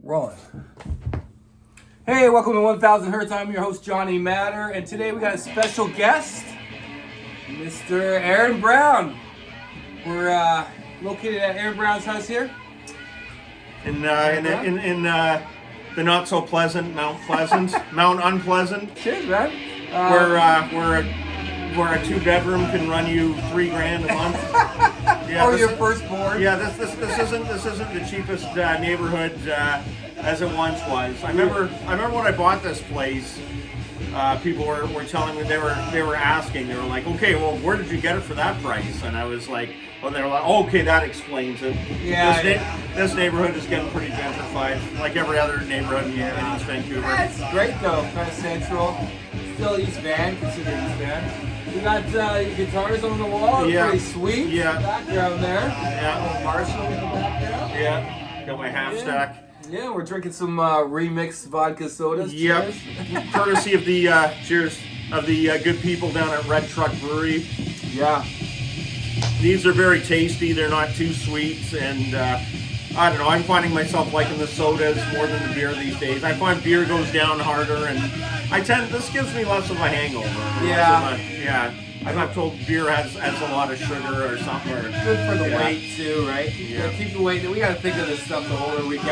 Rolling. Hey, welcome to 1000 Hertz. I'm your host, Johnny Matter, and today we got a special guest, Mr. Aaron Brown. We're located at Aaron Brown's house here. In the not so pleasant Mount Pleasant, Mount Unpleasant. Cheers, man. Where a 2-bedroom can run you $3,000 a month. Yeah, or your firstborn. Yeah, this isn't the cheapest neighborhood as it once was. I remember when I bought this place. People were telling me they were asking. They were like, okay, well, where did you get it for that price? And I was like, well, they were like, oh, okay, that explains it. Yeah. This neighborhood is getting pretty gentrified, like every other neighborhood in East Vancouver. That's great though, kind of central. Still East Van, considered East Van. We got guitars on the wall, pretty sweet. Yeah. Background there. Yeah. Marshall in the background. Yeah. Got my half stack. Yeah, we're drinking some remixed vodka sodas. Yep. Courtesy of the good people down at Red Truck Brewery. Yeah. These are very tasty. They're not too sweet, and I don't know. I'm finding myself liking the sodas more than the beer these days. I find beer goes down harder, and this gives me less of a hangover. Yeah. I'm told beer has a lot of sugar or something. Good for the weight too, right? Keep the weight. We got to think of this stuff the older we get.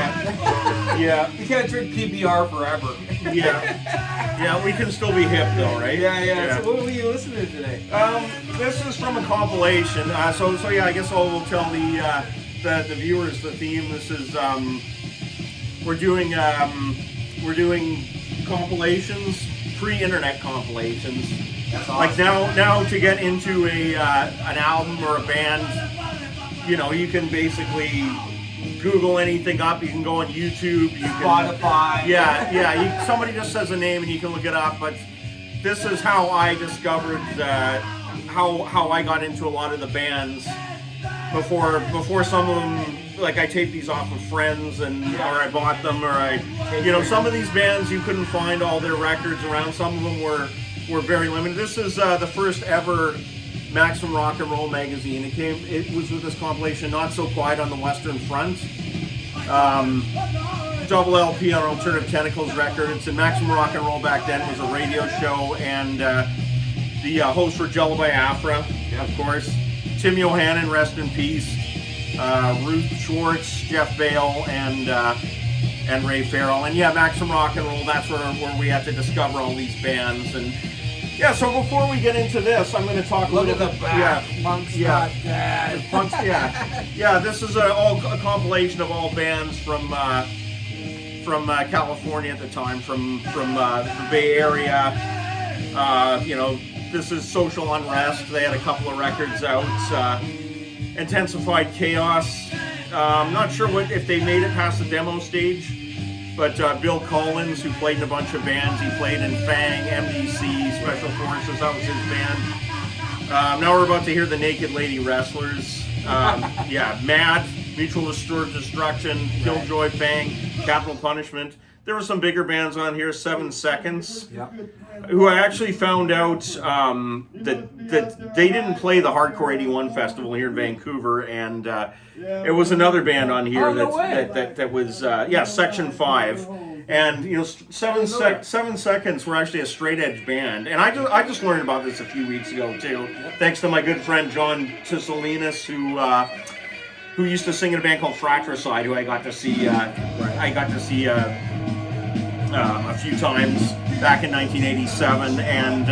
Yeah. You can't drink PBR forever. Yeah, we can still be hip though, right? Yeah. So what were you listening to today? This is from a compilation. So yeah, I guess we'll tell the viewers the theme. This is we're doing compilations, pre-internet compilations. That's awesome. Like now to get into an album or a band, you can basically Google anything up. You can go on YouTube, Spotify. Somebody just says a name and you can look it up. But this is how I discovered how I got into a lot of the bands. Before some of them, like I taped these off of friends or I bought them, or some of these bands you couldn't find all their records around. Some of them were very limited. This is the first ever Maximum Rock and Roll magazine. It was with this compilation, Not So Quiet on the Western Front. Double LP on Alternative Tentacles Records. And Maximum Rock and Roll back then was a radio show, and the hosts were Jello Biafra, of course. Tim Yohannan, rest in peace. Ruth Schwartz, Jeff Bale, and Ray Farrell. And Maximum Rock and Roll, that's where we had to discover all these bands. And so before we get into this, I'm going to talk a little bit. Look at the back. Punk's not dead. Punk's, this is a compilation of all bands from California at the time, from the Bay Area. This is Social Unrest. They had a couple of records out. Intensified Chaos. I'm not sure if they made it past the demo stage, but Bill Collins, who played in a bunch of bands, he played in Fang, MDC, Special Forces, that was his band. Now we're about to hear the Naked Lady Wrestlers. Mad, Mutual Destruction, Killjoy, Fang, Capital Punishment. There were some bigger bands on here, 7 Seconds, who I actually found out that they didn't play the Hardcore 81 festival here in Vancouver, and it was another band on here that was Section 5, and 7 Seconds were actually a straight edge band, and I just learned about this a few weeks ago too, thanks to my good friend John Tisolinas, who used to sing in a band called Fratricide, who I got to see a few times back in 1987, and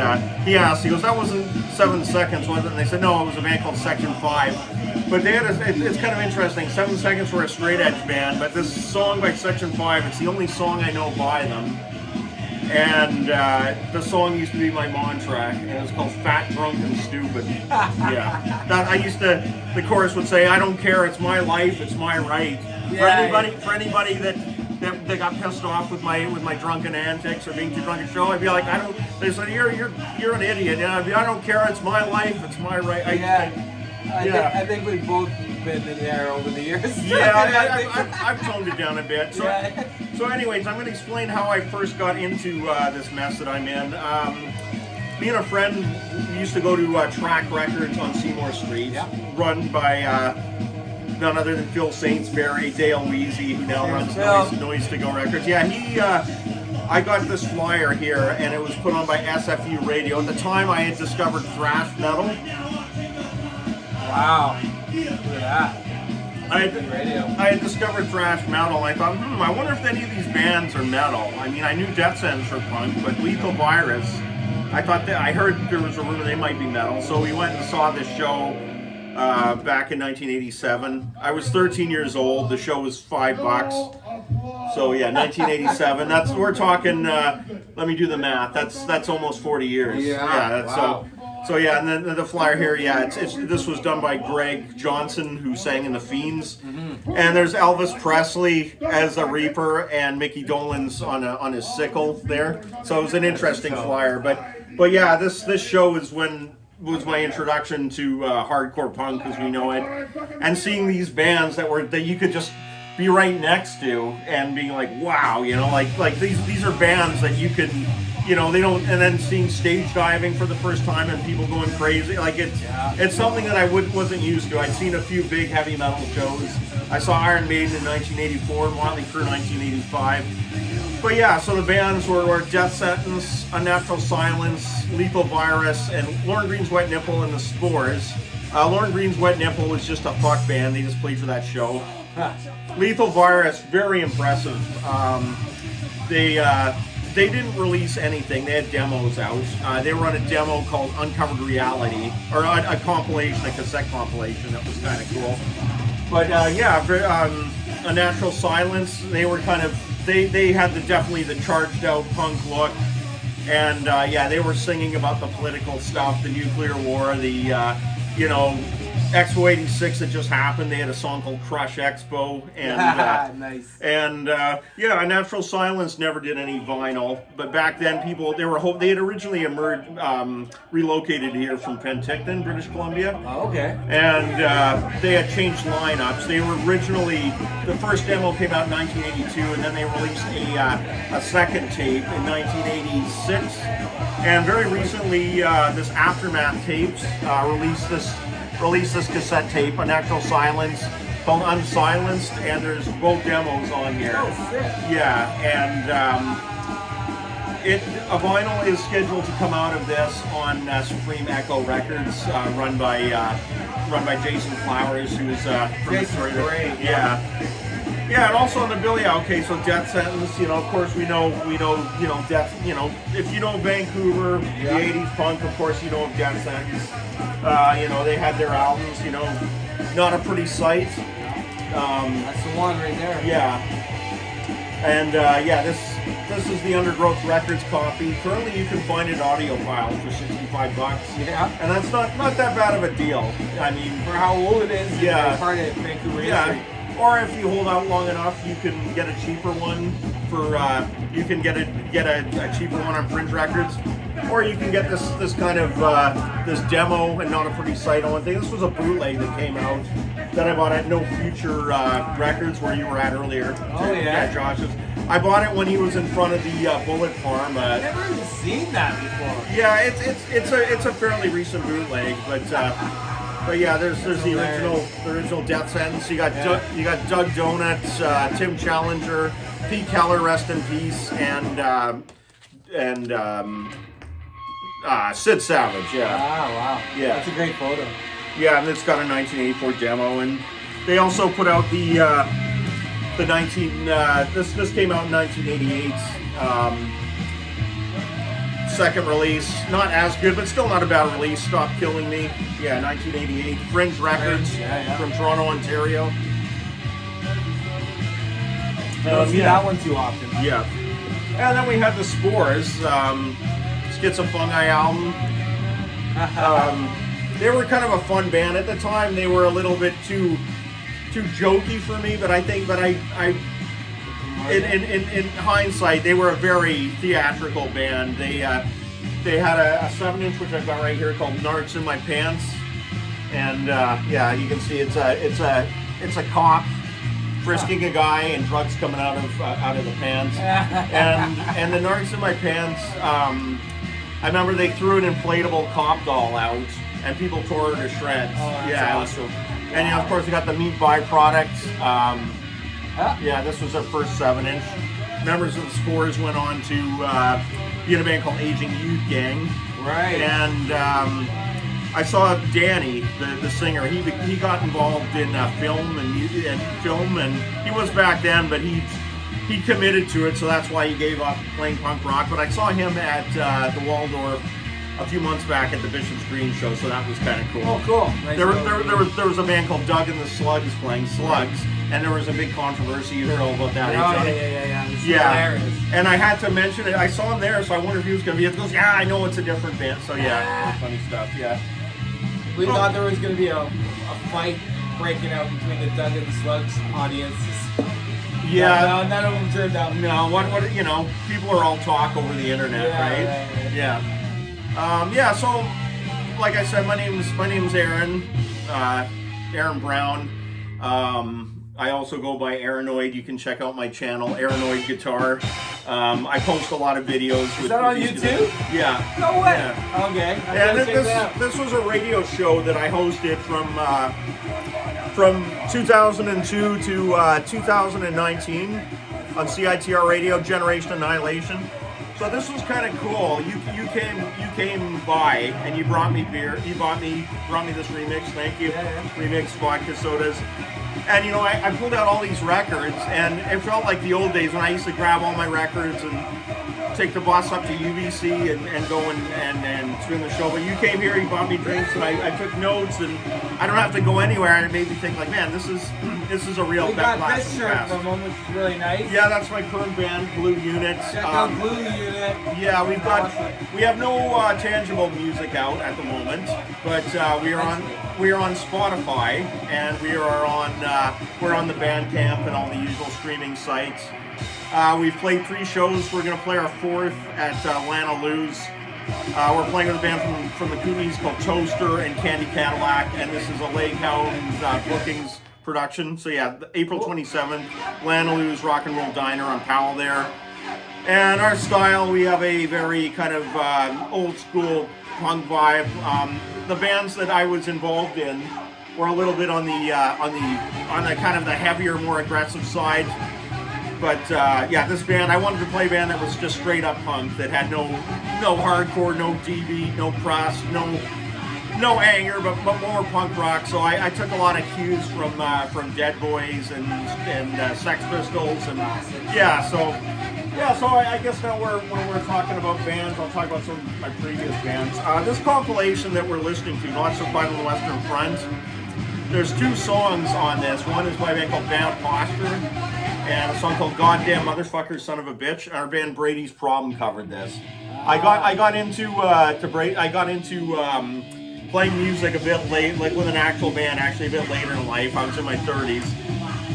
he goes, that wasn't 7 Seconds, was it? And they said, no, it was a band called Section 5. But they had it's kind of interesting. 7 Seconds were a straight edge band, but this song by Section 5, it's the only song I know by them. And the song used to be my mantra, and it was called Fat, Drunk, and Stupid. The chorus would say, I don't care, it's my life, it's my right. For anybody that got pissed off with my drunken antics or being too drunk to show, I'd be like, they said, you're an idiot. And I'd be, I don't care, it's my life, it's my right. I think we've both been in there over the years. I've toned it down a bit. So anyways, I'm going to explain how I first got into this mess that I'm in. Me and a friend used to go to Track Records on Seymour Street, run by none other than Phil Saintsbury, Dale Weezy, who now runs Noise to Go Records. Yeah, I got this flyer here, and it was put on by SFU Radio. At the time, I had discovered thrash metal. Wow. Look at that. I had discovered thrash metal, and I thought, I wonder if any of these bands are metal. I mean, I knew Death Sentence were punk, but Lethal Virus, I heard there was a rumor they might be metal. So we went and saw this show back in 1987. I was 13 years old. The show was $5. So yeah, 1987. We're talking. Let me do the math. That's almost 40 years. Yeah. Wow. So yeah, and then the flyer here, this was done by Greg Johnson, who sang in the Fiends, and there's Elvis Presley as a reaper and Mickey Dolenz on his sickle there. So it was an interesting flyer, but yeah, this show was my introduction to hardcore punk as we know it, and seeing these bands that you could just be right next to and being like, wow, like these are bands that you can. They don't, and then seeing stage diving for the first time and people going crazy, like it's something that I wasn't used to. I'd seen a few big heavy metal shows. I saw Iron Maiden in 1984, Motley Crue 1985. But yeah, so the bands were Death Sentence, Unnatural Silence, Lethal Virus, and Lauren Green's Wet Nipple and the Spores. Lauren Green's Wet Nipple was just a fuck band. They just played for that show. Lethal Virus, very impressive. They didn't release anything. They had demos out. They were on a demo called Uncovered Reality, or a compilation, a cassette compilation that was kind of cool. But Unnatural Silence, they were kind of, they had definitely the charged out punk look. And they were singing about the political stuff, the nuclear war, the, Expo 86 that just happened. They had a song called Crush Expo, and nice. And Unnatural Silence never did any vinyl, but back then they had originally relocated here from Penticton, British Columbia. Oh, okay. And they had changed lineups. They were originally, the first demo came out in 1982, and then they released a second tape in 1986. And very recently, this Aftermath Tapes released this cassette tape, Unnatural Silence, called Unsilenced, and there's both demos on here. Oh, shit. Yeah, and a vinyl is scheduled to come out of this on Supreme Echo Records, run by Jason Flowers, who's Jason's great. Yeah, and also on the bill, okay, so Death Sentence, of course we know, Death, if you know Vancouver, the 80s punk, of course you know of Death Sentence. They had their albums, Not a Pretty Sight. That's the one right there. Yeah. And this is the Undergrowth Records copy. Currently you can find it audio files for $65. Yeah. And that's not that bad of a deal. I mean, for how old it is, yeah. Part of Vancouver history. Or if you hold out long enough, you can get a cheaper one you can get a cheaper one on Fringe Records. Or you can get this kind of this demo and Not a Pretty Sight on one thing. This was a bootleg that came out that I bought at No Future Records, where you were at earlier. Oh yeah, Josh's. I bought it when he was in front of the Bullet Farm. I've never even seen that before. Yeah, it's a fairly recent bootleg, but yeah, there's the original Death Sentence. You got Doug Donuts, Tim Challenger, Pete Keller, rest in peace, and Sid Savage. Yeah. Wow. Yeah, that's a great photo. Yeah, and it's got a 1984 demo, and they also put out the 19. This came out in 1988. Second release, not as good, but still not a bad release. Stop Killing Me. Yeah, 1988. Fringe Records from Toronto, Ontario. I don't see that one too often. Yeah. And then we had the Spores, Schizofungi album. They were kind of a fun band at the time. They were a little bit too jokey for me, but in hindsight, they were a very theatrical band. They had a 7-inch, which I've got right here, called Nards in My Pants, and you can see it's a cop frisking a guy and drugs coming out of the pants, and the Nards in My Pants. I remember they threw an inflatable cop doll out, and people tore her to shreds. Oh, that's awesome. And of course, we got the meat byproduct. Yeah, this was our first 7-inch. Members of the Spores went on to be in a band called Aging Youth Gang. Right. And I saw Danny, the singer. He got involved in film and he was back then, but he committed to it, so that's why he gave up playing punk rock. But I saw him at the Waldorf a few months back at the Bishop's Green show, so that was kind of cool. Oh, cool. Nice. There was a band called Doug and the Slugs playing Slugs, and there was a big controversy. You heard all about that, Yeah. And I had to mention it. I saw him there, so I wonder if he was going to be. He goes, yeah, I know it's a different band. So yeah, funny stuff. Yeah. We thought there was going to be a fight breaking out between the Doug and the Slugs audiences. Yeah. No, none of them turned out. No, what people are all talk over the internet, right? Yeah. So like I said, my name's Aaron, Aaron Brown. I also go by Aaronoid. You can check out my channel, Aaronoid Guitar. I post a lot with Is that on YouTube? Yeah. No way. Yeah. Okay. This was a radio show that I hosted from 2002 to 2019 on CITR Radio, Generation Annihilation. So this was kind of cool. You came by and you brought me beer. You brought me this remix. Thank you. Remix vodka sodas. And I pulled out all these records, and it felt like the old days when I used to grab all my records and take the bus up to UBC and go and spin the show. But you came here, you bought me drinks, and I took notes, and I don't have to go anywhere. And it made me think, like, man, this is a real. We got this shirt from them, which is really nice. Yeah, that's my current band, Blue Unit. Check out Blue Unit. Yeah, we have no tangible music out at the moment, but we are on Spotify, and we're on the Bandcamp and all the usual streaming sites. We've played 3 shows. We're going to play our 4th at Lana Lou's. We're playing with a band from the Kootenays called Toaster and Candy Cadillac, and this is a Lake Hounds Bookings production. So yeah, April 27th, Lana Lou's Rock and Roll Diner on Powell there. And our style, we have a very kind of old school punk vibe. The bands that I was involved in were a little bit on the kind of the heavier, more aggressive side. But this band, I wanted to play a band that was just straight up punk, that had no hardcore, no DB, no crust, no anger, but more punk rock. So I took a lot of cues from Dead Boys and Sex Pistols, and so I guess now when we're talking about bands, I'll talk about some of my previous bands. This compilation that we're listening to, Not So Quiet on the Western Front, there's 2 songs on this. One is by a band called Band Posture, and a song called Goddamn Motherfucker Son of a Bitch. Our band Brady's Problem covered this. I got into playing music a bit late, like with an actual band, actually a bit later in life. I was in my 30s.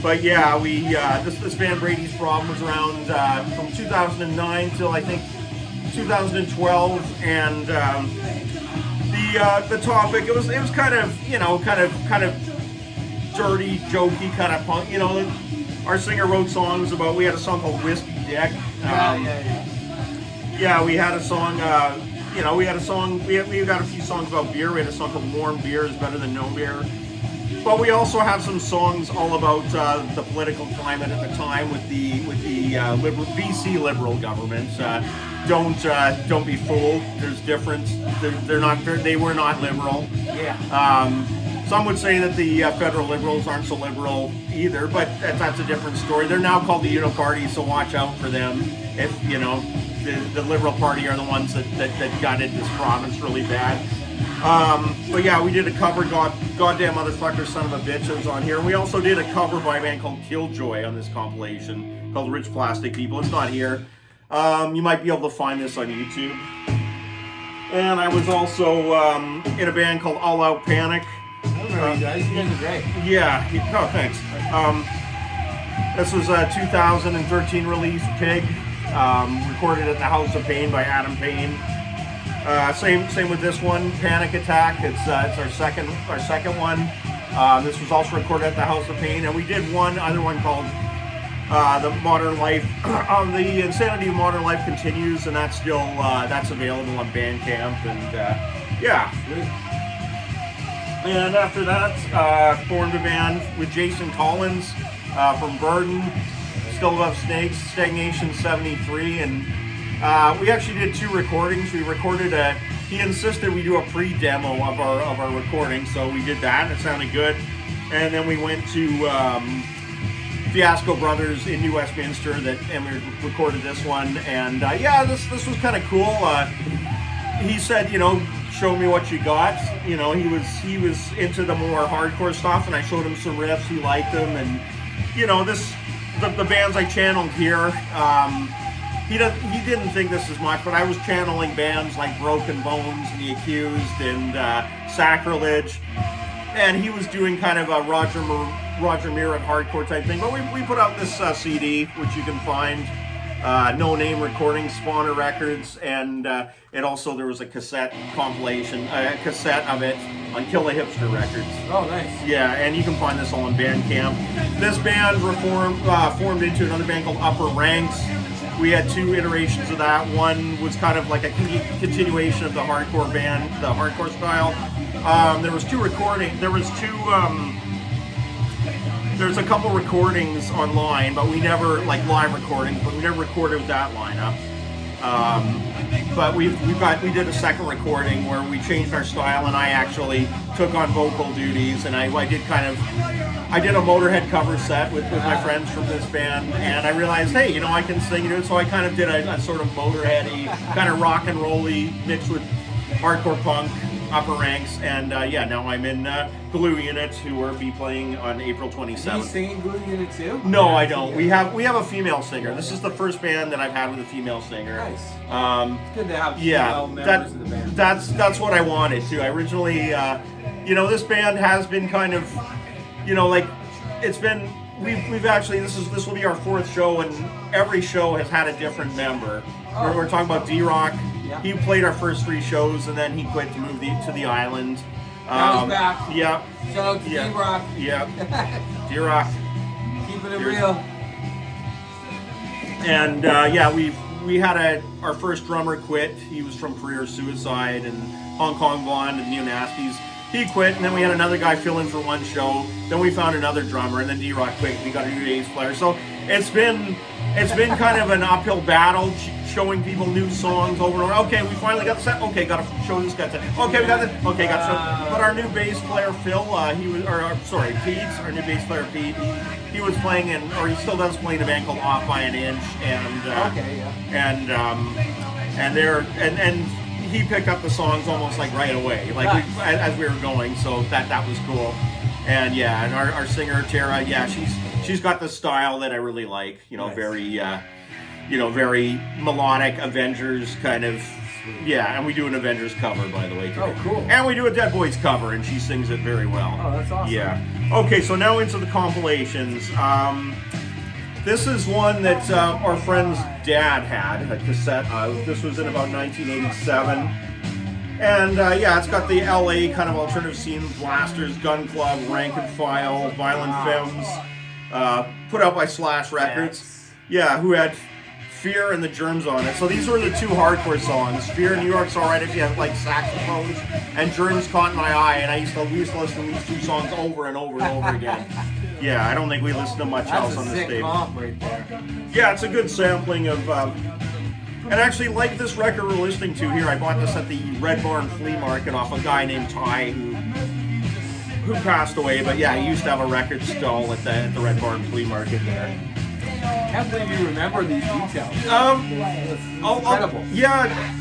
But yeah, this band Brady's Problem was around from 2009 till I think 2012, and the topic it was kind of dirty, jokey, kind of punk. Our singer wrote songs about. We had a song called Whiskey Dick. Yeah, we had a song. We got a few songs about beer. We had a song called Warm Beer is Better Than No Beer. But we also have some songs all about the political climate at the time with the BC Liberal government. Don't be fooled. There's difference. They were not liberal. Yeah. Some would say that the federal Liberals aren't so liberal either, but that's a different story. They're now called the Uniparty, so watch out for them. If the Liberal Party are the ones that gutted this province really bad. But yeah, we did a cover, Goddamn Motherfucker Son of a Bitch, that was on here. We also did a cover by a band called Killjoy on this compilation called Rich Plastic People. It's not here. You might be able to find this on YouTube. And I was also in a band called All Out Panic. I don't know you guys. You guys are great. Yeah. Oh, thanks. This was a 2013 release, Pig. Recorded at the House of Pain by Adam Payne. Same with this one, Panic Attack. It's our second one. This was also recorded at the House of Pain, and we did one other one called The Modern Life. The Insanity of Modern Life Continues, and that's still that's available on Bandcamp, and yeah. And after that, formed a band with Jason Collins from Burden, Still Love Snakes, Stagnation 73, and we actually did 2 recordings. We recorded he insisted we do a pre-demo of our recording, so we did that, and it sounded good. And then we went to Fiasco Brothers in New Westminster, and we recorded this one, and yeah, this was kind of cool. He said, show me what you got. He was into the more hardcore stuff, and I showed him some riffs. He liked them, and the bands I channeled here. He didn't think this as much, but I was channeling bands like Broken Bones and The Accused and Sacrilege, and he was doing kind of a Roger Mirat hardcore type thing. But we put out this CD, which you can find. No Name Recordings, Spawner Records, and there was a cassette compilation, a cassette of it on Kill a Hipster Records. Oh, nice. Yeah, and you can find this all on Bandcamp. This band formed into another band called Upper Ranks. We had 2 iterations of that. One was kind of like a continuation of the hardcore band, the hardcore style. There was 2 recordings. There's a couple recordings online, but we never, like live recordings, but we never recorded with that lineup. But we did a second recording where we changed our style, and I actually took on vocal duties, and I did a Motorhead cover set with my friends from this band, and I realized, hey, I can sing it, so I kind of did a sort of Motorhead-y, kind of rock and roll-y mixed with hardcore punk. Upper Ranks, and now I'm in Glue Unit, who will be playing on April 27th. Are you singing Glue Unit too? No, I don't. We have a female singer. This is the first band that I've had with a female singer. Nice. It's good to have female members of the band. That's what I wanted to. I originally, this band has been kind of, it's been. We've actually this will be our 4th show, and every show has had a different member. Oh. We're talking about D-Rock. Yeah. He played our first 3 shows, and then he quit to move to the island. Now he's back. Yeah. Shout out to D-Rock. Yeah. D-Rock. Keeping it real. And we had our first drummer quit. He was from Career Suicide and Hong Kong Blonde and Neo Nasties. He quit, and then we had another guy fill in for 1 show. Then we found another drummer, and then D-Rock quit. We got a new bass player. So it's been kind of an uphill battle, showing people new songs over and over. Okay, we finally got the set. Okay, got to show this guy. Okay, we got it. Okay, got to show. But our new bass player Phil, Pete, our new bass player Pete, he was playing he still does play in a band called Off by an Inch, and he picked up the songs almost like right away, as we were going. So that was cool. And and our singer Tara, she's got the style that I really like. Nice. Very melodic Avengers kind of. Yeah, and we do an Avengers cover, by the way, today. Oh, cool. And we do a Dead Boys cover, and she sings it very well. Oh, that's awesome. Yeah. Okay, so now into the compilations. This is one that our friend's dad had a cassette of. This was in about 1987. And it's got the LA kind of alternative scene, Blasters, Gun Club, Rank and File, Violent Femmes, put out by Slash Records. Yeah, who had Fear and the Germs on it. So these were the 2 hardcore songs. Fear in New York's Alright if you have like saxophones, and Germs Caught My Eye, and we used to listen to these 2 songs over and over and over again. Yeah, I don't think we listened to much else on this tape. That's a sick comp right there. Yeah, it's a good sampling of and actually, like this record we're listening to here, I bought this at the Red Barn Flea Market off a guy named Ty who passed away. But yeah, he used to have a record stall at the Red Barn Flea Market there. I can't believe you remember these details. It's incredible.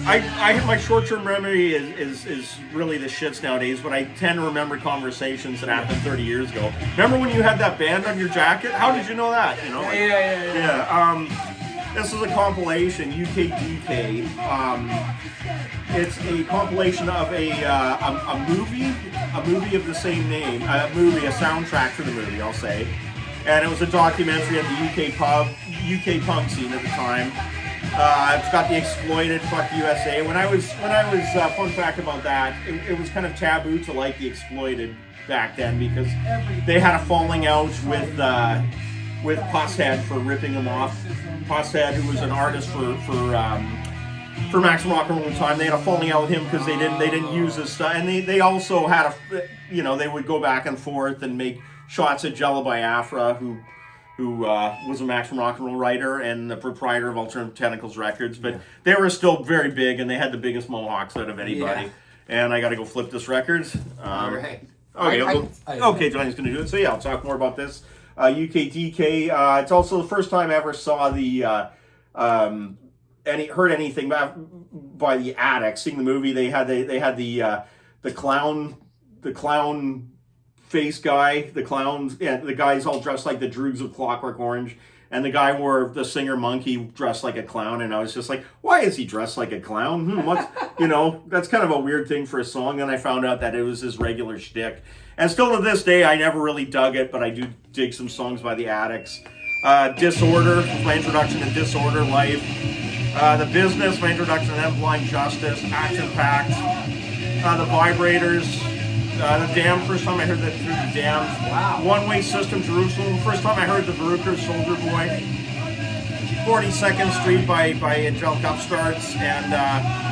I my short-term memory is really the shits nowadays, but I tend to remember conversations that happened 30 years ago. Remember when you had that band on your jacket? How did you know that? Yeah. This is a compilation, UKDK. It's a compilation of a movie of the same name, a soundtrack for the movie, I'll say. And it was a documentary of the UK punk scene at the time. It's got the Exploited, Fuck USA. When I was fun fact about that, it was kind of taboo to like the Exploited back then because they had a falling out with Pusshead for ripping them off. Pusshead, who was an artist for for Maximum Rock and Roll time. They had a falling out with him because they didn't use his stuff, and they also had they would go back and forth and make shots at Jello Biafra, who was a Maximum Rock and Roll writer and the proprietor of Alternative Tentacles Records, but they were still very big, and they had the biggest mohawks out of anybody. Yeah. And I got to go flip this record. All right. Okay, Johnny's going to do it. So yeah, I'll talk more about this. UKDK. It's also the first time I ever saw heard anything by the Addicts. Seeing the movie, they had the clown face guy, the guy's all dressed like the Droogs of Clockwork Orange, and the guy wore the singer Monkey dressed like a clown, and I was just like, why is he dressed like a clown? What's that's kind of a weird thing for a song. Then I found out that it was his regular shtick, and still to this day I never really dug it, but I do dig some songs by the Addicts. Disorder, my introduction to Disorder, Life. The Business, my introduction to them, Blind Justice, Action Pact. The Vibrators. The Dam, first time I heard that through the Dam. Wow. One Way System, Jerusalem, first time I heard the Verrucers, Soldier Boy. 42nd Street by Angelic Upstarts, and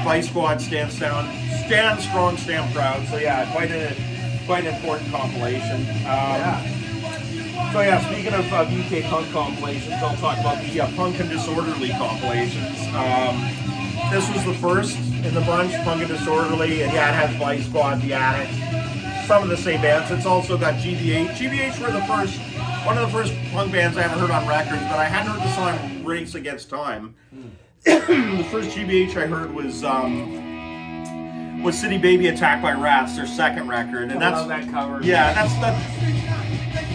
Vice Squad, Stand Strong, Stand Proud. So yeah, quite an important compilation. So yeah, speaking of UK punk compilations, I'll talk about the Punk and Disorderly compilations. This was the first in the bunch, Punk and Disorderly, and yeah, it has Vice Squad, The Addict, some of the same bands. It's also got GBH. GBH were one of the first punk bands I ever heard on records, but I hadn't heard the song Race Against Time. The first GBH I heard was City Baby Attacked by Rats, their second record, and I love that cover. Yeah, that's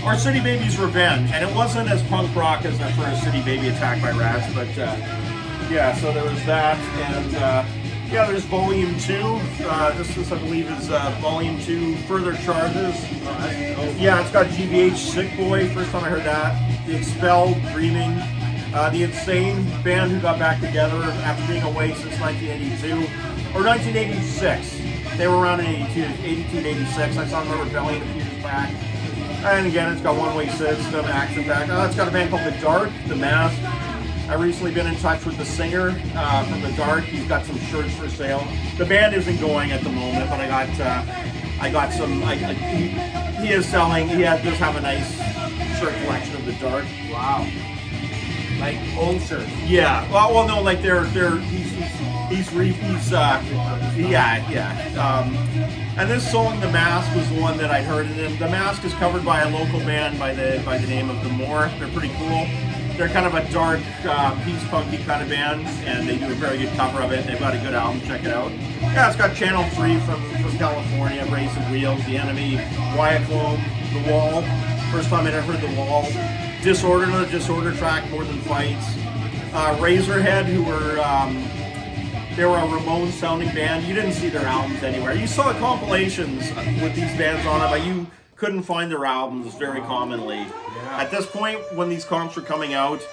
or City Baby's Revenge, and it wasn't as punk rock as the first City Baby Attacked by Rats, but yeah, so there was that, and yeah, there's Volume 2. This I believe is Volume 2, Further Charges. Yeah, it's got GBH, Sick Boy, first time I heard that. The Expelled, Dreaming. The Insane, band who got back together after being away since 1982, or 1986. They were around in 82 to 86. I saw them at Rebellion a few years back. And again, it's got One Way System, Action Pact. It's got a band called The Dark, The Mask. I've recently been in touch with the singer from The Dark. He's got some shirts for sale. The band isn't going at the moment, but I got some. He is selling. He does have a nice shirt collection of The Dark. Wow. Like old shirts. Yeah. Well, no, like they're and this song, The Mask, was the one that I'd heard. And The Mask is covered by a local band by the name of The Moor. They're pretty cool. They're kind of a dark, peace punky kind of band, and they do a very good cover of it. They've got a good album. Check it out. Yeah, it's got Channel 3 from California, Race of Wheels, The Enemy, Wyatt Clone, The Wall. First time I ever heard The Wall. Disorder, another Disorder track, More Than Fights. Razorhead, who were they were a Ramones sounding band. You didn't see their albums anywhere. You saw compilations with these bands on it, but you couldn't find their albums very commonly. Yeah. At this point, when these comps were coming out,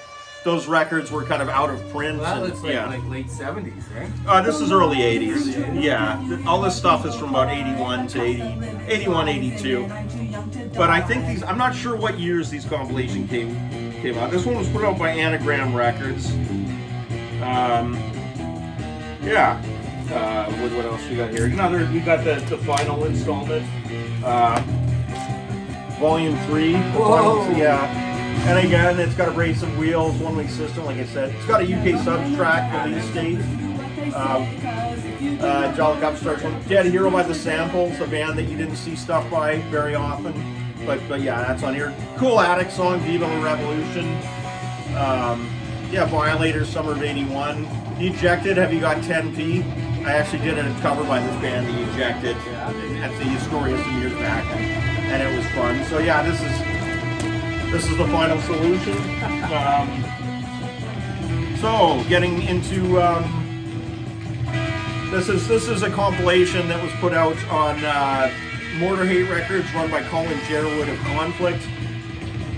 those records were kind of out of print. Well, it's like late 70s, right? This is early 80s. Yeah, all this stuff is from about 81 to 81, 82. But I think I'm not sure what years these compilations came out. This one was put out by Anagram Records. Yeah. What else we got here? We got the final installment. Volume 3. Whoa. Yeah. And again, it's got a Race of Wheels, One Way System, like I said. It's got a UK subs track, Release Date. Angelic Upstarts, Dead Hero by The Samples, a band that you didn't see stuff by very often. But yeah, that's on here. Cool Addict song, Viva La Revolution. Yeah, Violators, Summer of 81. The Ejected, Have You Got 10p? I actually did a cover by this band, The Ejected, at the Astoria some years back, and it was fun. So yeah, this is the final solution. So getting into this is a compilation that was put out on Mortar Hate Records, run by Colin Jerwood of Conflict.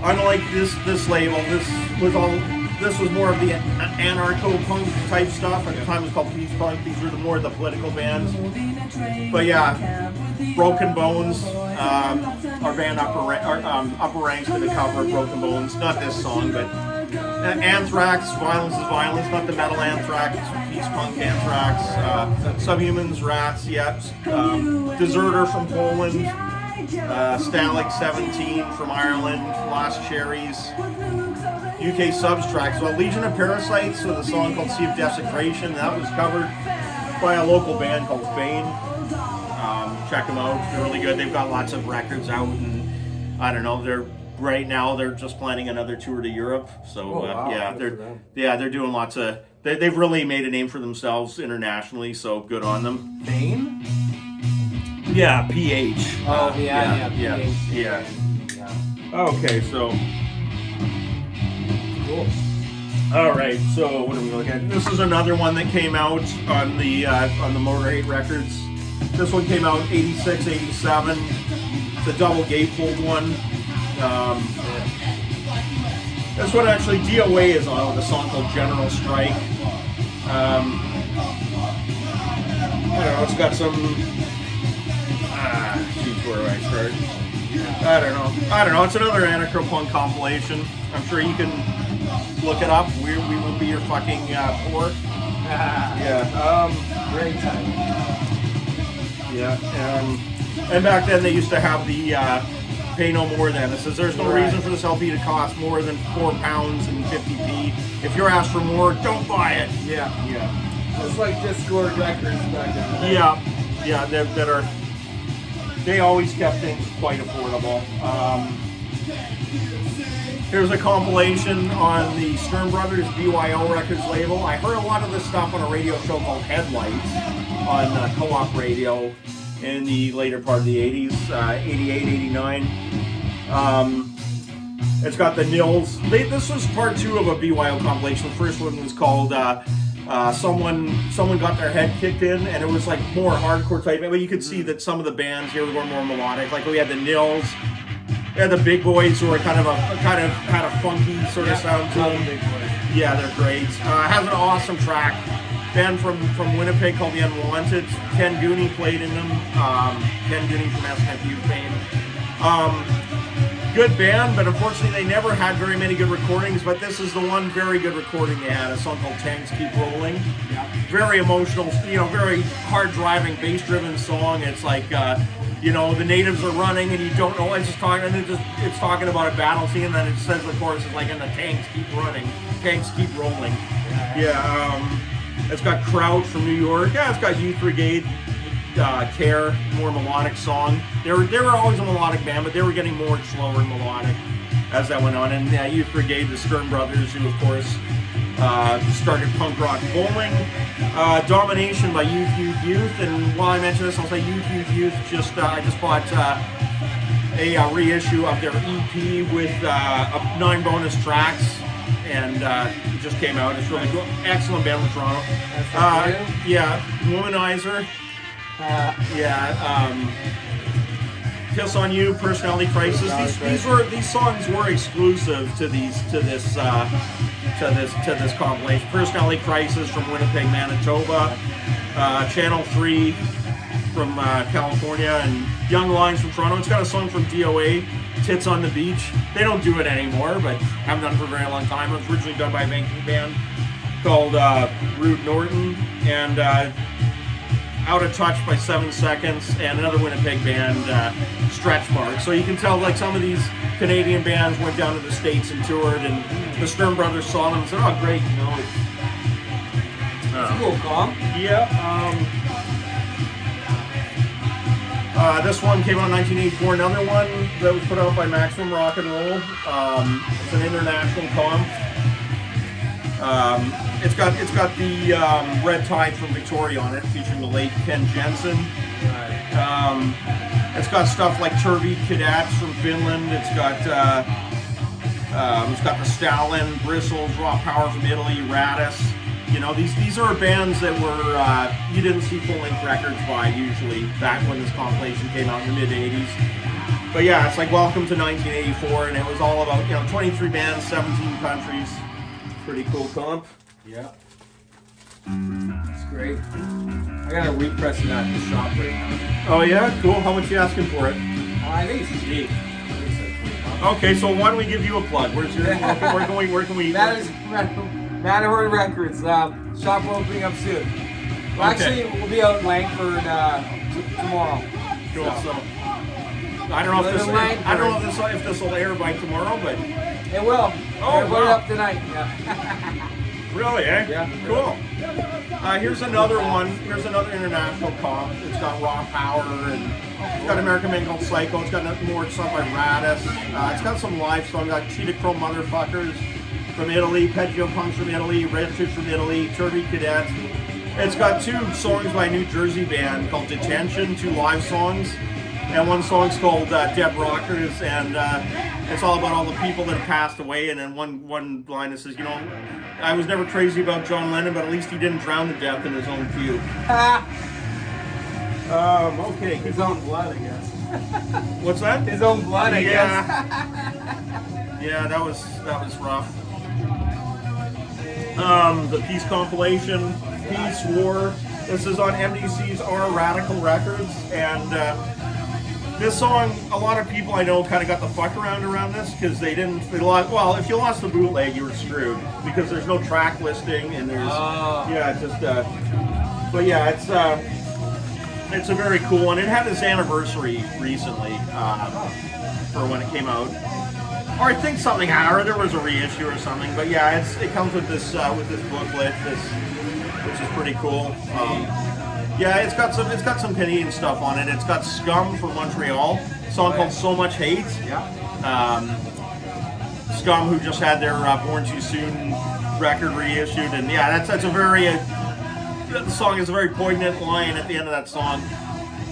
Unlike this label, this was more of the anarcho-punk type stuff. At the time it was called Peace Punk. These were more of the political bands. But yeah, Broken Bones, our band Upper Ranks did a cover of Broken Bones. Not this song, but Anthrax, Violence is Violence, not the metal Anthrax, Peace Punk Anthrax, Subhumans, Rats, Deserter from Poland, Stalag 17 from Ireland, Lost Cherries, UK Substract. So Legion of Parasites with a song called Sea of Desecration. That was covered by a local band called Fane. Check them out. They're really good. They've got lots of records out, and I don't know, right now they're just planning another tour to Europe. So they're doing lots of. They've really made a name for themselves internationally. So good on them. Fane? Yeah, PH. Oh yeah. Okay, so cool. All right, so what are we looking at? This is another one that came out on the Motorhead Records. This one came out 86, 87. It's a double gatefold one. This one actually, DOA is on with a song called General Strike. I don't know, it's got some... where do I start? I don't know. It's another anarcho-punk compilation. I'm sure you can look it up. We will be your fucking poor. Great time. Yeah. And back then they used to have the pay no more than. It says there's no reason for this LP to cost more than £4 and 50p. If you're asked for more, don't buy it. Yeah. Just like Discord records back then. Yeah. They always kept things quite affordable. Here's a compilation on the Stern Brothers BYO Records label. I heard a lot of this stuff on a radio show called Headlights on Co-op Radio in the later part of the 80s, 88, 89. It's got the Nils. This was part 2 of a BYO compilation. The first one was called someone got their head kicked in, and it was like more hardcore type. But you could see that some of the bands here were more melodic. Like we had the Nils, we had the Big Boys, who were kind of had a funky sort of sound to them. Big Boys. Yeah, they're great. Has an awesome track. Band from Winnipeg called The Unwanted. Ken Gooney played in them. Ken Gooney from SNFU fame. Good band, but unfortunately they never had very many good recordings, but this is the one very good recording they had, a song called Tanks Keep Rolling. Yeah. Very emotional, very hard-driving, bass-driven song. It's like, the natives are running and you don't know, it's talking about a battle scene, and then it says the chorus is like, and the tanks keep running, tanks keep rolling. It's got Crouch from New York. Yeah, it's got Youth Brigade. Care, more melodic song. They were always a melodic band, but they were getting more slower and melodic as that went on. And Youth Brigade, the Stern Brothers, who of course started punk rock bowling. Domination by Youth. And while I mention this, I'll say Youth. I just bought a reissue of their EP with 9 bonus tracks. And it just came out. It's really cool. Excellent band from Toronto. Womanizer. Kiss on You, Personality Crisis. These songs were exclusive to this compilation. Personality Crisis from Winnipeg, Manitoba. Channel 3 from California, and Young Lines from Toronto. It's got a song from DOA, Tits on the Beach. They don't do it anymore, but haven't done it for a very long time. It was originally done by a Vancouver band called Rude Norton, and Out of Touch by 7 Seconds, and another Winnipeg band, Stretch Marks. So you can tell, like, some of these Canadian bands went down to the States and toured, and the Stern Brothers saw them and said, oh, great, It's a cool comp. This one came out in 1984. Another one that was put out by Maximum Rock and Roll. It's an international comp. It's got the Red Tide from Victoria on it, featuring the late Ken Jensen. It's got stuff like Turbid Cadets from Finland. It's got the Stalin, Bristles, Raw Power from Italy, Radis. These are bands that were you didn't see full-length records by usually back when this compilation came out in the mid-'80s. But yeah, it's like Welcome to 1984, and it was all about 23 bands, 17 countries. Pretty cool comp. Yeah. That's great. I got a repress of that in the shop right now. Oh yeah? Cool. How much you asking for it? I think it's cheap. I think it's like $20. Okay, so why don't we give you a plug? Where can we? Matterhorn Records. Shop opening up soon. Well, actually, we'll be out in Langford tomorrow. Cool. So I don't know if this will air by tomorrow, but it will. Oh, put it up tonight. Yeah. Really, eh? Yeah. Cool. Here's another one. Here's another international comp. It's got raw power, and it's got an American band called Psycho. It's got more stuff by Radis. It's got some live songs. Got Cheetah Chrome Motherfuckers from Italy, Peggio Punks from Italy, Redfish from Italy, Turvy Cadets. It's got 2 songs by a New Jersey band called Detention, 2 live songs, and 1 song's called Dead Rockers, and it's all about all the people that have passed away. And then one line that says, I was never crazy about John Lennon, but at least he didn't drown to death in his own puke. Okay, his own blood, I guess. What's that? His own blood, I guess. Yeah, that was rough. The Peace compilation, Peace War. This is on MDC's R Radical Records, and this song, a lot of people I know kind of got the fuck around this because they lost. Well, if you lost the bootleg, you were screwed because there's no track listing and there's but yeah, it's a very cool one. It had its anniversary recently for when it came out. Or I think something happened, or there was a reissue or something. But yeah, it comes with this booklet, which is pretty cool. Yeah, it's got some Canadian stuff on it. It's got Scum from Montreal, a song called So Much Hate. Yeah. Scum, who just had their Born Too Soon record reissued, and yeah, that's a very the song is a very poignant line at the end of that song.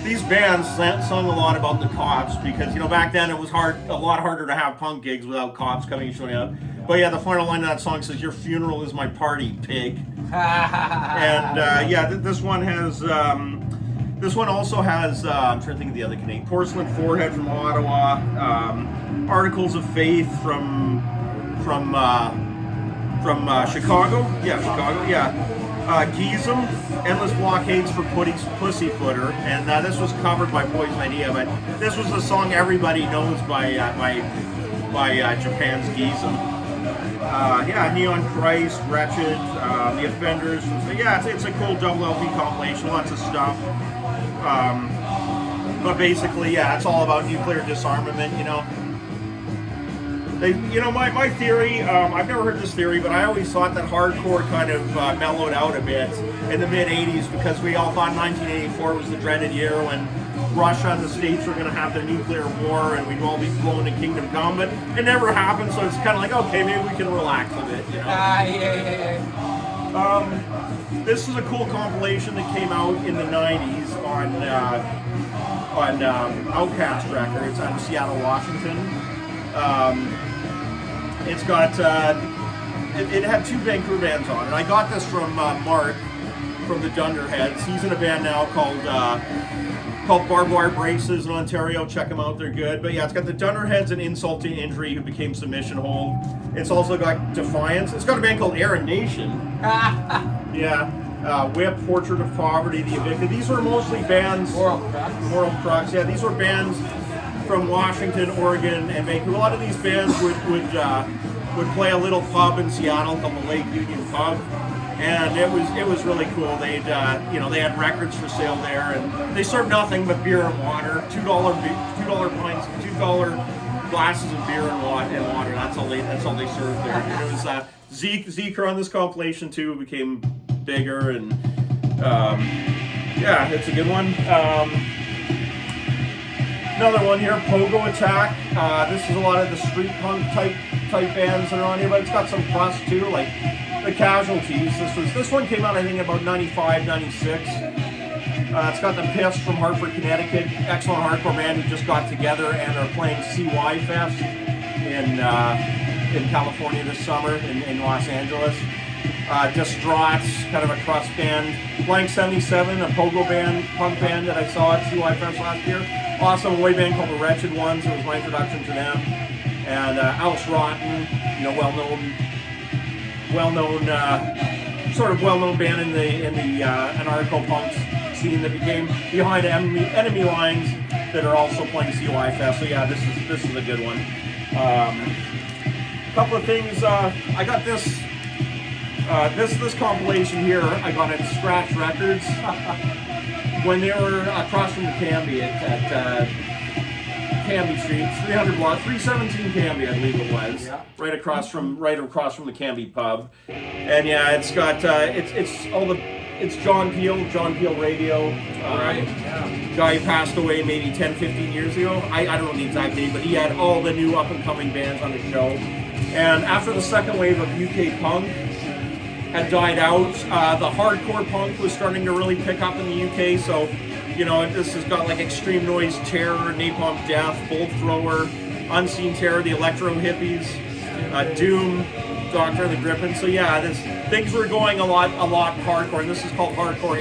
These bands sung a lot about the cops because back then it was a lot harder to have punk gigs without cops coming and showing up. But yeah, the final line of that song says, "Your funeral is my party, pig." And this one has. This one also has. I'm trying to think of the other Canadian. Porcelain Forehead from Ottawa. Articles of Faith from Chicago. Yeah, Chicago. Yeah. Geezum, Endless Blockades for Pussyfooter, and this was covered by Poison Idea, but this was the song everybody knows by Japan's Geezum. Neon Christ, Wretched, The Offenders. Yeah, it's a cool double LP compilation, lots of stuff. But basically, yeah, it's all about nuclear disarmament, My theory, I've never heard this theory, but I always thought that hardcore kind of mellowed out a bit in the mid-'80s because we all thought 1984 was the dreaded year when Russia and the States were going to have their nuclear war and we'd all be blown to Kingdom Come, but it never happened, so it's kind of like, okay, maybe we can relax a bit, This is a cool compilation that came out in the 90s on Outcast Records out of Seattle, Washington. It's got it had 2 Vancouver bands on, and I got this from Mark from the Dunderheads. He's in a band now called Barbed Wire Braces in Ontario. Check them out; they're good. But yeah, it's got the Dunderheads and Insult to Injury, who became Submission Hold. It's also got Defiance. It's got a band called Aaron Nation. Whip, Portrait of Poverty, The Evicted. These were mostly bands. Moral Crux. Yeah, these were bands from Washington, Oregon, and Vancouver. A lot of these bands would play a little pub in Seattle called the Lake Union Pub, and it was really cool. They had records for sale there, and they served nothing but beer and water. $2 pints, $2 glasses of beer and water. That's all they served there. And it was Zeker on this compilation too became bigger, and it's a good one. Another one here, Pogo Attack. This is a lot of the street punk type bands that are on here, but it's got some plus too, like the Casualties. This one came out I think about 95, 96. It's got the Piss from Hartford, Connecticut, excellent hardcore band who just got together and are playing CY Fest in California this summer in Los Angeles. Distraughts, kind of a crust band. Blank 77, a pogo band, punk band that I saw at CY Fest last year. Awesome away band called the Wretched Ones. It was my introduction to them. And Alice Rotten, well-known band in the anarcho-punk scene that became behind enemy lines that are also playing CY Fest. So yeah, this is a good one. A couple of things. I got this this compilation here. I got at Scratch Records when they were across from the Cambie at Cambie Street, 300 block, 317 Cambie, I believe it was, Yeah. right across from the Cambie pub. And yeah, it's got it's John Peel Radio. Right. Yeah. Guy passed away maybe 10, 15 years ago. I don't know the exact date, but he had all the new up-and-coming bands on his show. And after the second wave of UK punk had died out, the hardcore punk was starting to really pick up in the UK. So, you know, this has got like Extreme Noise, Terror, Napalm Death, Bolt Thrower, Unseen Terror, the Electro Hippies, Doom, Doctor of the Griffin. So yeah, things were going a lot hardcore, and this is called Hardcore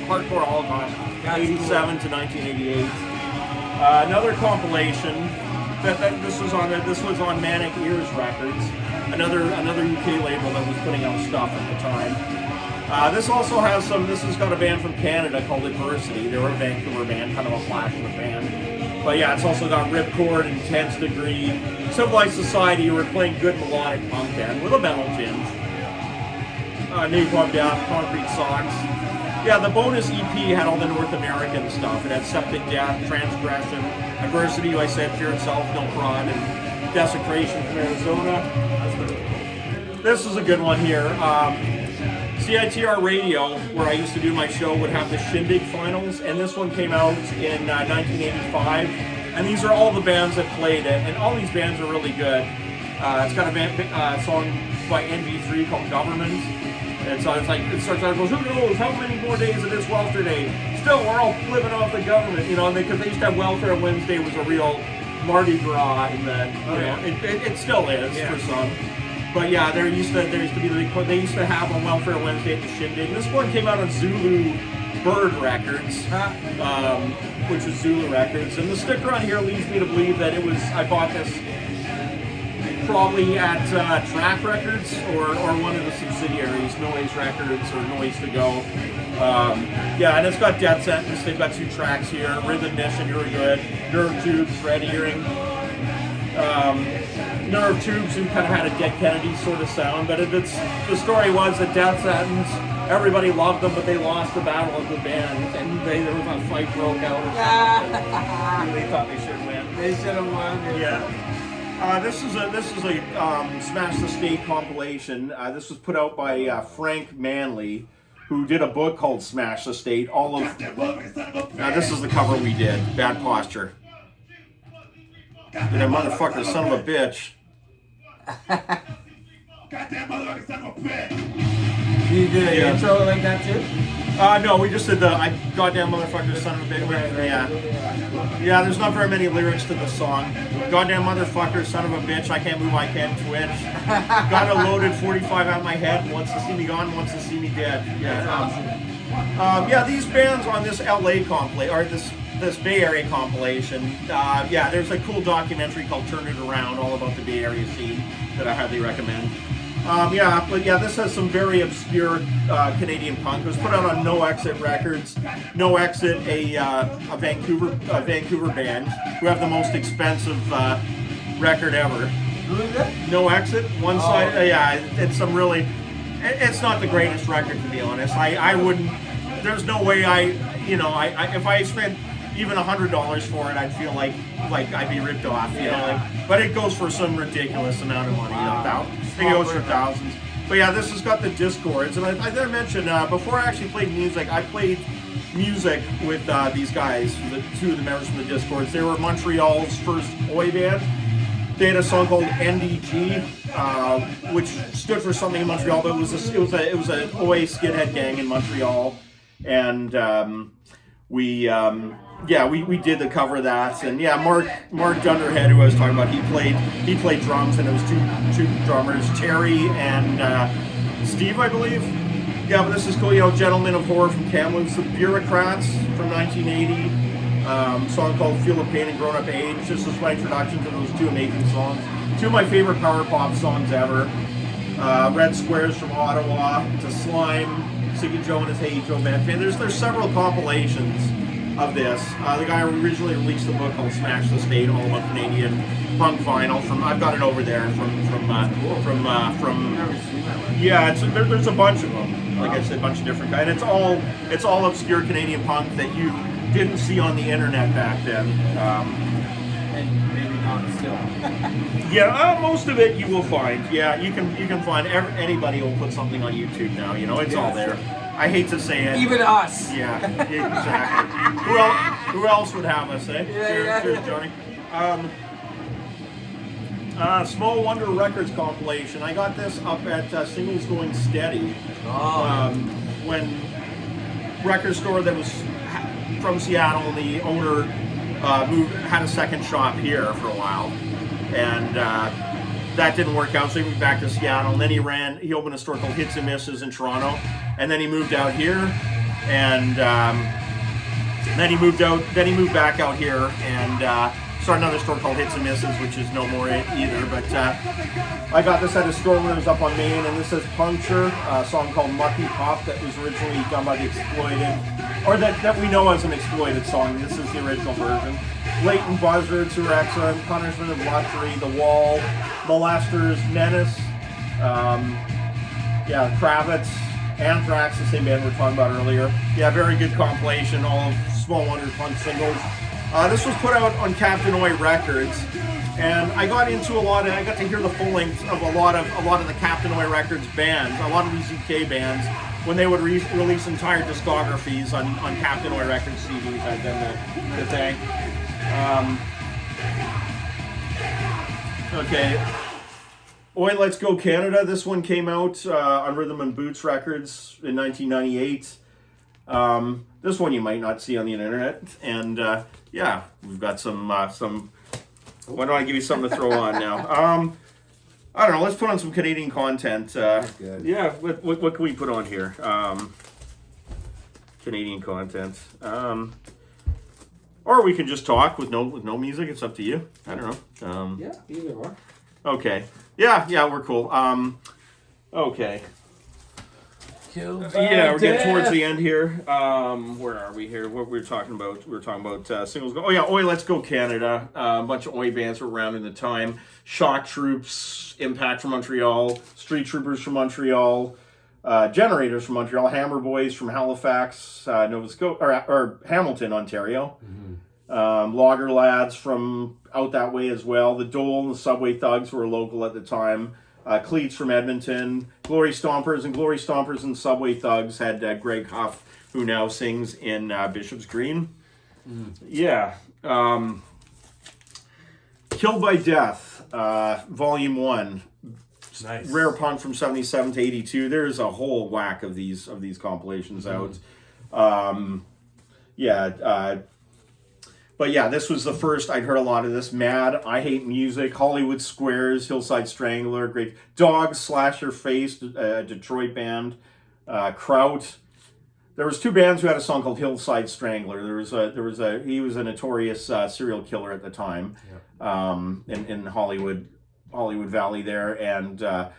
Holocaust, 87 to 1988. Another compilation this was on Manic Ears Records, another UK label that was putting out stuff at the time. This also has this has got a band from Canada called Adversity. They were a Vancouver band, kind of a flash of a band. But yeah, it's also got Ripcord, Intense Degree, Civilized Society, who were playing good melodic punk band with a metal tinge. Napalm Death, Concrete Socks. Yeah, the bonus EP had all the North American stuff. It had Septic Death, Transgression, Adversity, who I said, Fear Itself, No Fraud, and Desecration from Arizona. This is a good one here. CITR Radio, where I used to do my show, would have the Shindig finals, and this one came out in 1985. And these are all the bands that played it, and all these bands are really good. It's got a song by NV3 called Government. And so it starts out, goes, who knows how many more days it is Welfare Day? Still, we're all living off the government, you know, because they used to have Welfare Wednesday was a real Mardi Gras, and then, you know, it still is for some. But yeah, they used to have on Welfare Wednesday at the Shindig. This one came out on Zulu Bird Records, which is Zulu Records. And the sticker on here leads me to believe that I bought this probably at Track Records or one of the subsidiaries, Noise Records or Noise to Go. Yeah, and it's got Death Sentence. They've got 2 tracks here. Rhythm Mission, You're Good. Nerve Tubes, Red Earring. Nerve Tubes, who kind of had a Dead Kennedy sort of sound, but the story was that Death Sentence, everybody loved them, but they lost the battle of the band, and there was a fight broke out. They thought they should win. They should have won. Yeah. This is a Smash the State compilation. This was put out by Frank Manley, who did a book called Smash the State. This is the cover we did. Bad Posture. That motherfucker, son of a bitch. Goddamn motherfucker, son of a bitch. You did an intro like that too? No, we just did the goddamn motherfucker, son of a bitch. Yeah, there's not very many lyrics to the song. Goddamn motherfucker, son of a bitch, I can't move, I can't twitch. Got a loaded 45 out my head, wants to see me gone, wants to see me dead. Yeah, these bands on this LA compilation, or this Bay Area compilation, there's a cool documentary called Turn It Around, all about the Bay Area scene that I highly recommend. This has some very obscure Canadian punk. It was put out on No Exit Records. No Exit, a Vancouver band who have the most expensive record ever. Who is it? No Exit. One side, it's some really. It's not the greatest record, to be honest. I wouldn't. There's no way if I spent even $100 for it, I'd feel like I'd be ripped off, but it goes for some ridiculous amount of money, I think it goes for thousands. But yeah, this has got the Discords, and I didn't mention, before I actually played music, I played music with these guys, two of the members from the Discords. They were Montreal's first Oi band. They had a song called NDG, which stood for something in Montreal, but it was an Oi skinhead gang in Montreal, and we did the cover of that, and Mark Dunderhead, who I was talking about, he played drums, and it was two drummers, Terry and Steve, I believe. Yeah, but this is cool, Gentlemen of Horror from Kamloops, The Bureaucrats from 1980, song called Feel the Pain and Grown Up Age. This was my introduction to those 2 amazing songs. 2 of my favorite power pop songs ever. Red Squares from Ottawa, to Slime, Siggy Joe and his Hey Joe Band. There's several compilations of this. The guy originally released a book called Smash the State, all about Canadian punk vinyl from. I've got it over there from. Never seen that one. Yeah, there's a bunch of them. Like I said, a bunch of different guys. And it's all obscure Canadian punk that you didn't see on the internet back then. And maybe not still. Yeah, most of it you will find. Yeah, you can find. Anybody will put something on YouTube now. You know, it's all there. I hate to say it. Even us. Yeah, exactly. Who else would have us, eh? Cheers, Johnny. Small Wonder Records compilation. I got this up at Singles Going Steady. When record store that was from Seattle, the owner had a second shop here for a while, and that didn't work out. So he moved back to Seattle, and then he opened a store called Hits and Misses in Toronto, and then he moved out here, and then he moved back out here and started another store called Hits and Misses, which is no more either. But I got this at a store when it was up on Main, and this says Puncture, a song called Mucky Pop that was originally done by the Exploited, or that we know as an Exploited song. This is the original version. Blatant Buzzard, Surexa, Punishment of Luxury, The Wall, Molesters, Menace, Kravitz, Anthrax, the same band we were talking about earlier. Yeah, very good compilation, all of Small Wonder punk singles. This was put out on Captain Oi Records, and I got to hear the full length of a lot of the Captain Oi Records bands, a lot of these UK bands, when they would release entire discographies on Captain Oi Records CDs. I've done the thing. Okay. Oi, Let's Go Canada. This one came out on Rhythm and Boots Records in 1998. This one you might not see on the internet, and we've got some. Why don't I give you something to throw on now? I don't know. Let's put on some Canadian content. Good. Yeah. What can we put on here? Canadian content. Or we can just talk with no music. It's up to you. I don't know. Yeah, either or. Okay. Yeah, we're cool. Okay. We're getting towards the end here. Where are we here? What we're talking about? We're talking about singles. Oh yeah, Oi, Let's Go Canada. A bunch of Oi bands were around in the time. Shock Troops, Impact from Montreal, Street Troopers from Montreal, Generators from Montreal, Hammer Boys from Halifax, Nova Scotia, or Hamilton, Ontario. Mm-hmm. Logger Lads from out that way as well. The Dole and the Subway Thugs were local at the time. Cleats from Edmonton, Glory Stompers and Subway Thugs had Greg Huff, who now sings in Bishop's Green. Yeah. Killed by Death, Volume 1. Nice. Rare Punk from 77 to 82. There's a whole whack of these compilations out. But yeah, this was the first I'd heard a lot of this. Mad, I Hate Music, Hollywood Squares, Hillside Strangler, great. Dogs, Slasher Face, Detroit band, Kraut. There was two bands who had a song called Hillside Strangler. He was a notorious serial killer at the time, in Hollywood Valley there, and there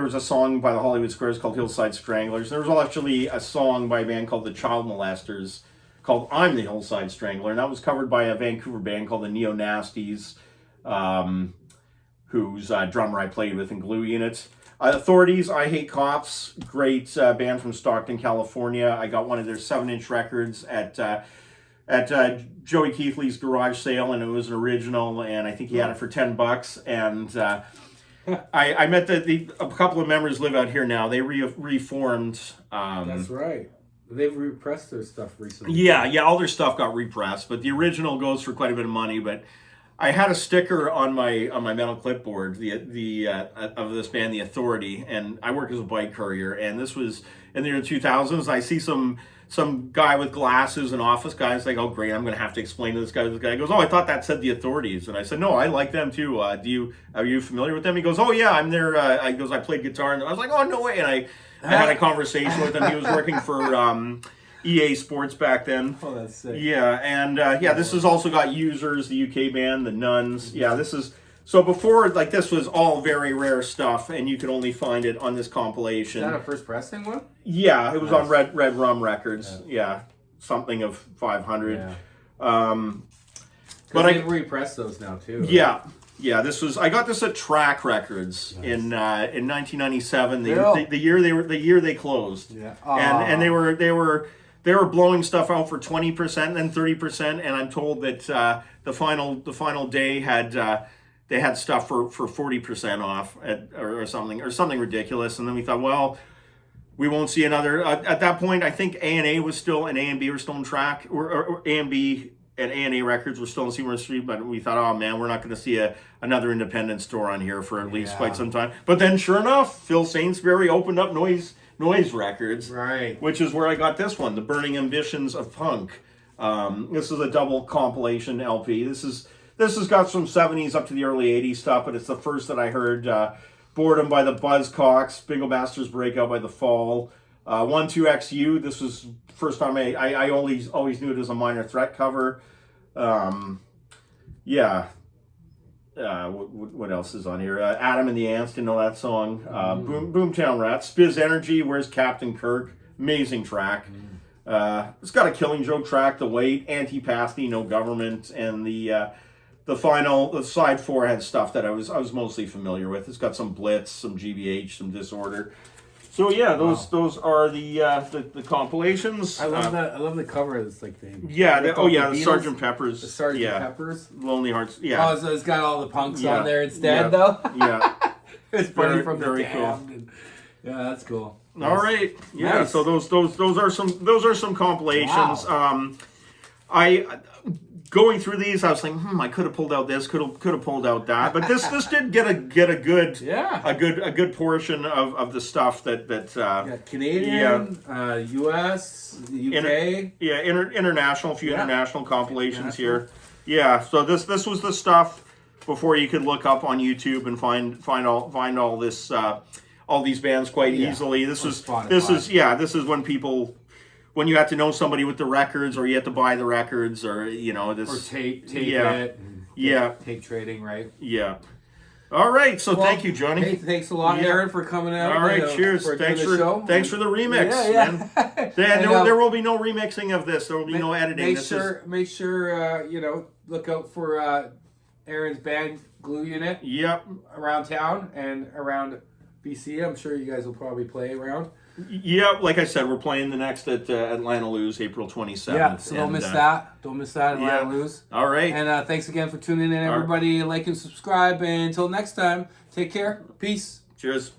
was a song by the Hollywood Squares called Hillside Stranglers. There was actually a song by a band called the Child Molesters called I'm the Hillside Strangler, and that was covered by a Vancouver band called the Neo Nasties, whose drummer I played with in Glue Unit. Authorities, I Hate Cops, great band from Stockton, California. I got one of their 7-inch records at Joey Keithley's garage sale, and it was an original, and I think he had it for $10. And I met a couple of members live out here now. They reformed. That's right. They've repressed their stuff recently. Yeah, all their stuff got repressed, but the original goes for quite a bit of money. But I had a sticker on my metal clipboard, the of this band, The Authority, and I work as a bike courier. And this was in the early 2000s. I see some guy with glasses, an office guy. It's like, oh great, I'm going to have to explain to this guy. This guy goes, oh, I thought that said The Authorities, and I said, no, I like them too. Are you familiar with them? He goes, oh yeah, I'm there. I played guitar, and I was like, oh no way, and I had a conversation with him. He was working for EA Sports back then. Oh, that's sick. Yeah, and this has also got Users, the UK band, the Nuns. Yeah, this is so before this was all very rare stuff, and you could only find it on this compilation. Is that a first pressing one? Yeah, it was on Red Rum Records. Yeah, something of 500. Yeah. But they repress those now too. Right? Yeah. I got this at Track Records in 1997. Bill. The year they closed. Yeah. And they were blowing stuff out for 20% and then 30%. And I'm told that the final day had. They had stuff for 40% off or something ridiculous, and then we thought, well, we won't see another. At that point, I think A&A was still, and A&B were still on Track, or A&B and A&A Records were still on Seymour Street, but we thought, oh man, we're not going to see another independent store on here for at least quite some time. But then, sure enough, Phil Sainsbury opened up Noise Records, right? Which is where I got this one, The Burning Ambitions of Punk. This is a double compilation LP. This has got some 70s up to the early 80s stuff, but it's the first that I heard. Boredom by the Buzzcocks, Bingo Masters Breakout by The Fall, 12XU. This was the first time I always knew it as a Minor Threat cover. What else is on here? Adam and the Ants, didn't know that song. Boomtown Rats, Spiz Energy, Where's Captain Kirk? Amazing track. It's got a Killing Joke track, The Wait, Anti-Pasty, No Government, and the side 4 had stuff that I was mostly familiar with. It's got some Blitz, some GBH, some Disorder. So yeah, those are the compilations. I love that. I love the cover of this thing. The Sgt. Pepper's. The Sgt. Pepper's. Lonely Hearts. Yeah. Oh, so it's got all the punks on there instead, though. Yeah. It's funny from the very Damned. cool. Yeah, that's cool. All right. Yeah. Nice. So those are some compilations. Wow. I going through these, I was like, I could have pulled out this, could have pulled out that, but this did get a good portion of the stuff that Canadian, U.S., UK, international, a few international compilations here. Yeah, so this was the stuff before you could look up on YouTube and find all this all these bands quite easily. This is when you had to know somebody with the records, or you had to buy the records, or or tape it. Tape trading, right? Yeah. All right. So thank you, Johnny. Hey, thanks a lot, Aaron, for coming out. All right. Cheers. Thanks for the remix. Yeah. There will be no remixing of this. There will be no editing. Make sure look out for Aaron's band Glue Unit. Yep. Around town and around BC. I'm sure you guys will probably play around. Yeah, like I said, we're playing the next at Atlanta Lose, April 27th. Yeah, so don't miss that. Don't miss that, Atlanta Lose. All right. And thanks again for tuning in, everybody. Like and subscribe. And until next time, take care. Peace. Cheers.